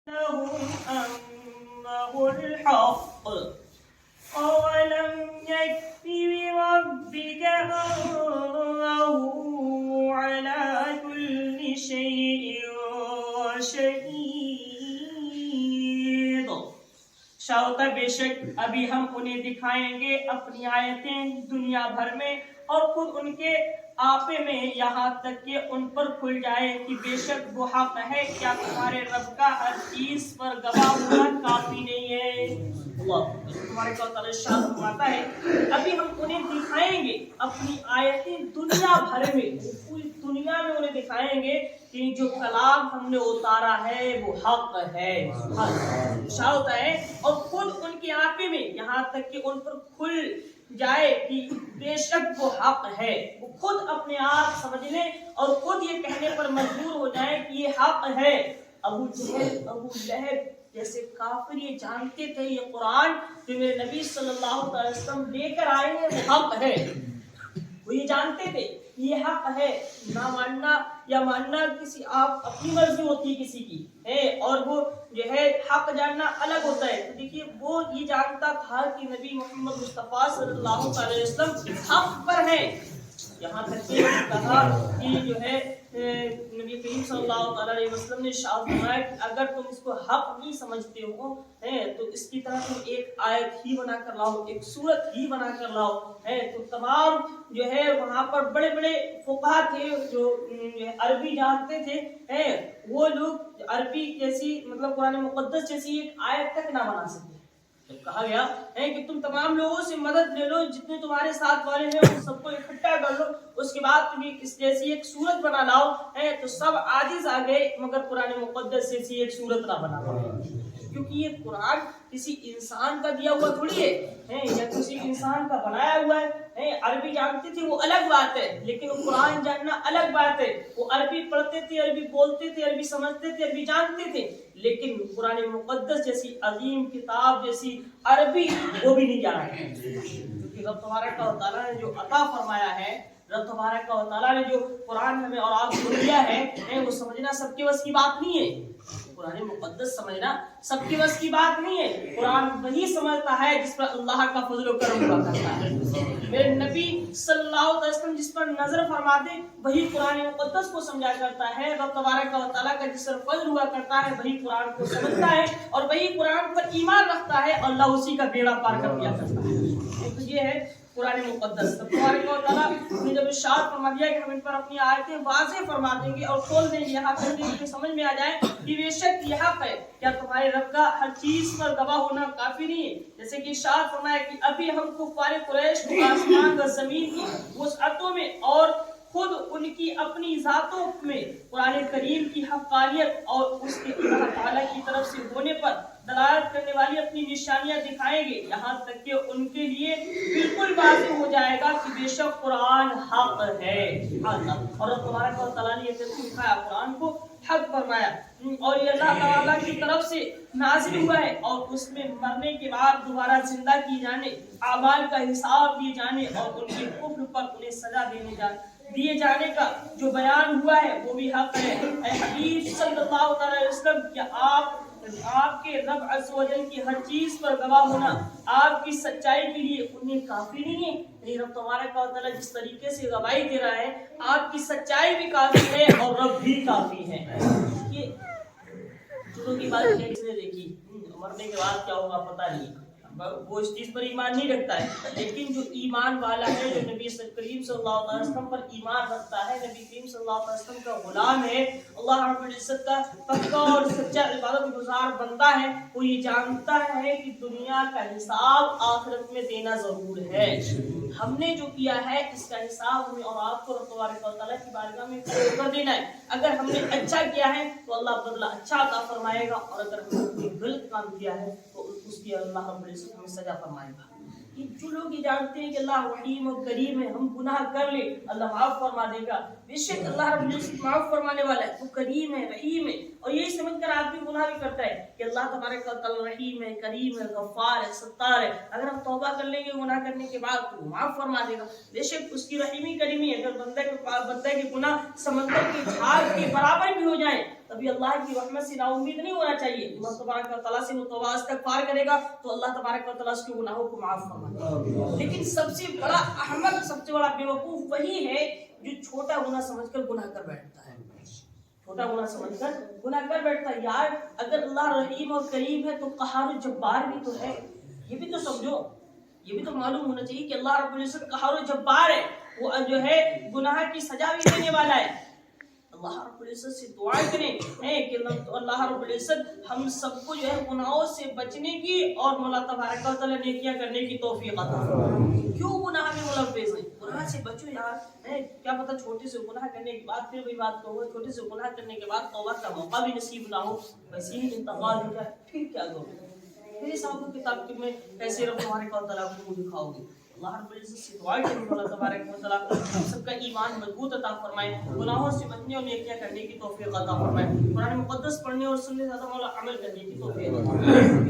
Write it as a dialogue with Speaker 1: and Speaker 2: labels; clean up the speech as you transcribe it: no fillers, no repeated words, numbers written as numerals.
Speaker 1: أنه الحق أولم يكف بربك أنه على كل شيء شهيد شاوتا بے شک ابھی ہم انہیں دکھائیں گے اپنی آیتیں دنیا بھر میں اور خود ان کے آپے میں یہاں تک کہ ان پر کھل جائے کہ بے شک وہ حق ہے. کیا تمہارے رب کا ہر چیز پر گواہ ہونا کافی نہیں ہے؟ اللہ تمہارے کو تعالی شان فرماتا ہے ابھی ہم انہیں دکھائیں گے اپنی آیتیں دنیا بھر میں، پوری دنیا میں انہیں دکھائیں گے کہ جو کلام ہم نے اتارا ہے وہ حق ہے. شاہ ہوتا ہے اور خود ان کی آنکھیں میں یہاں تک کہ ان پر کھل جائے کہ بے شک وہ حق ہے. وہ خود اپنے آپ سمجھ لیں اور خود یہ کہنے پر مجبور ہو جائے کہ یہ حق ہے. ابو جہل، ابو لہب جیسے کافر یہ جانتے تھے یہ قرآن جو میرے نبی صلی اللہ علیہ وسلم لے کر آئے ہیں وہ حق ہے. وہ یہ جانتے تھے یہ حق ہے. نہ ماننا یا ماننا کسی آپ اپنی مرضی ہوتی ہے کسی کی ہے، اور وہ جو ہے حق جاننا الگ ہوتا ہے. تو دیکھیے وہ یہ جانتا تھا کہ نبی محمد مصطفیٰ صلی اللہ علیہ وسلم حق پر ہیں. یہاں تک کہ کہا کہ جو ہے نبی کریم صلی اللہ علیہ وسلم نے ارشاد فرمایا کہ اگر تم اس کو حق نہیں سمجھتے ہو تو اس کی طرح تم ایک آیت ہی بنا کر لاؤ، ایک سورت ہی بنا کر لاؤ. تو تمام جو ہے وہاں پر بڑے بڑے فقہا تھے جو عربی جانتے تھے، وہ لوگ عربی جیسی مطلب قرآن مقدس جیسی ایک آیت تک نہ بنا سکتے. کہا گیا ہے کہ تم تمام لوگوں سے مدد لے لو، جتنے تمہارے ساتھ والے ہیں وہ سب کو اکٹھا کر لو، اس کے بعد تم اس جیسی ایک صورت بنا لاؤ. تو سب عاجز آ گئے مگر قرآن مقدس جیسی ایک صورت نہ بنا پائے، کیونکہ یہ قرآن کسی انسان کا دیا ہوا تھوڑی ہے یا کسی انسان کا بنایا ہوا ہے. عربی جانتے تھے وہ الگ بات ہے، لیکن قرآن جاننا الگ بات ہے. وہ عربی پڑھتے تھے، عربی بولتے تھے، عربی سمجھتے تھے، عربی جانتے تھے، لیکن قرآن مقدس جیسی عظیم کتاب جیسی عربی وہ بھی نہیں جانا ہے. کیونکہ رب تبارک و تعالیٰ نے جو عطا فرمایا ہے، رب تبارک و تعالیٰ نے جو قرآن ہمیں اور آپ کو دیا ہے وہ سمجھنا سب کے بس کی بات نہیں ہے. قرآن مقدس سمجھنا سب کے بس کی بات نہیں ہے. قرآن وہی سمجھتا ہے جس پر اللہ کا فضل و کرم ہوا کرتا ہے. میرے نبی صلی اللہ علیہ وسلم جس پر نظر فرماتے وہی قرآن مقدس کو سمجھا کرتا ہے. رب تبارک و تعالیٰ کا جس پر فضل ہوا کرتا ہے وہی قرآن کو سمجھتا ہے اور وہی قرآن پر ایمان رکھتا ہے اور اللہ اسی کا بیڑا پار کر دیا کرتا ہے. تو یہ ہے قرآن مقدس. تبارک و تعالیٰ نے جب ارشاد فرما دیا کہ ہم ان پر اپنی آیتیں واضح فرما دیں گے اور کھول دیں گے یہاں تک کہ سمجھ میں آ جائے کہ بے شک یہ حق ہے. کیا تمہارے رب کا ہر چیز پر گواہ ہونا کافی نہیں ہے؟ جیسے کہ ارشاد فرمایا کہ ابھی ہم کفار قریش کو آسمان و زمین کی وسعتوں میں اور خود ان کی اپنی ذاتوں میں قرآن کریم کی حقانیت اور اس کے اللہ تعالیٰ کی طرف سے ہونے پر دلالت کرنے والی اپنی نشانیاں دکھائیں گے، یہاں تک کہ ان کے لیے بالکل واضح ہو جائے گا کہ بے شک قرآن حق ہے. اور تبارک و تعالیٰ نے یہ دکھایا قرآن کو حق فرمایا اور یہ اللہ تعالیٰ کی طرف سے نازل ہوا ہے اور اس میں مرنے کے بعد دوبارہ زندہ کیے جانے، اعمال کا حساب دیے جانے اور ان کے کفر پر انہیں سزا دیے جانے کا جو بیان ہوا ہے وہ بھی حق ہے. اے حبیب صلی اللہ علیہ وسلم کیا آپ کے رب عز و جل کی ہر چیز پر گواہ ہونا آپ کی سچائی کے لیے انہیں کافی نہیں ہے؟ یعنی رب تبارک و تعالیٰ جس طریقے سے گواہی دے رہا ہے آپ کی سچائی بھی کافی ہے اور رب بھی کافی ہے. یہ چلو کی بات کس نے دیکھی، مرنے کے بعد کیا ہوگا پتہ نہیں، وہ اس چیز پر ایمان نہیں رکھتا ہے. لیکن جو ایمان والا ہے، جو نبی کریم صلی اللہ علیہ وسلم پر ایمان رکھتا ہے، نبی کریم صلی اللہ علیہ وسلم کا غلام ہے، اللہ رب العزت کا پکا اور سچا عبادت گزار بندہ ہے، وہ یہ جانتا ہے کہ دنیا کا حساب آخرت میں دینا ضرور ہے. ہم نے جو کیا ہے اس کا حساب ہمیں اور آپ کو رب تبارک و تعالیٰ کی بارگاہ میں کر دینا ہے. اگر ہم نے اچھا کیا ہے تو اللہ بدلہ اچھا عطا فرمائے گا، اور اگر ہم نے غلط کام کیا ہے تو اس کی اللہ رب العزت ہمیں سزا فرمائے گا. جو لوگ یہ جانتے ہیں کہ اللہ رحیم و کریم ہے، ہم گناہ کر لیں اللہ معاف فرما دے گا، بے شک اللہ رب العزت معاف فرمانے والا ہے، وہ کریم ہے، رحیم ہے. اور یہی سمجھ کر آدمی گناہ بھی کرتا ہے کہ اللہ تبارک و تعالی رحیم ہے، کریم ہے، غفار ہے، ستار ہے، اگر ہم توبہ کر لیں گے گناہ کرنے کے بعد تو معاف فرما دے گا. بے شک اس کی رحیمی کریمی ہے. اگر بندے کے گناہ سمندر کے جھاگ کے برابر بھی ہو جائیں تبھی اللہ کی رحمت سے نا امید نہیں ہونا چاہیے. اللہ تبارک و تعالیٰ سے وہ توبہ استغفار کرے گا تو اللہ تبارک و تعالیٰ اس کے گناہوں کو معاف فرمائے. لیکن سب سے بڑا احمق، سب سے بڑا بیوقوف وہی ہے جو چھوٹا گناہ سمجھ کر گناہ کر بیٹھتا ہے. چھوٹا گناہ سمجھ کر گناہ کر بیٹھتا ہے. یار اگر اللہ رحیم اور کریم ہے تو قہار و جبار بھی تو ہے. یہ بھی تو سمجھو، یہ بھی تو معلوم ہونا چاہیے کہ اللہ رب العزت قہار و جبار ہے. وہ جو ہے گناہ کی سزا بھی دینے والا ہے. اللہ رب العزت سے دعا کریں کہ اللہ رب العزت ہم سب کو جو ہے گناہوں سے بچنے کی اور مولا تبارک و تعالیٰ نیکیاں کرنے کی توفیق عطا فرمائے. کیوں گناہ میں ملوث ہیں؟ گناہ سے بچو یار. کیا پتہ چھوٹے سے گناہ کرنے کے بعد پھر وہی بات کہو، چھوٹے سے گناہ کرنے کے بعد توبہ کا موقع بھی نصیب نہ ہو، ویسے ہی انتقال ہو جائے، پھر کیا کرو؟ پھر حساب کتاب میں کیسے رب تبارک و تعالیٰ کو دکھاؤ گے؟ اللہ رب العزت سے دعا کریں کہ اللہ تبارک و تعالیٰ ہم سب کا ایمان مضبوط عطا فرمائے، گناہوں سے بچنے اور نیکیاں کرنے کی توفیق عطا فرمائے، قرآن مقدس پڑھنے اور سننے سے زیادہ مولا عمل کرنے کی توفیق عطا فرمائے.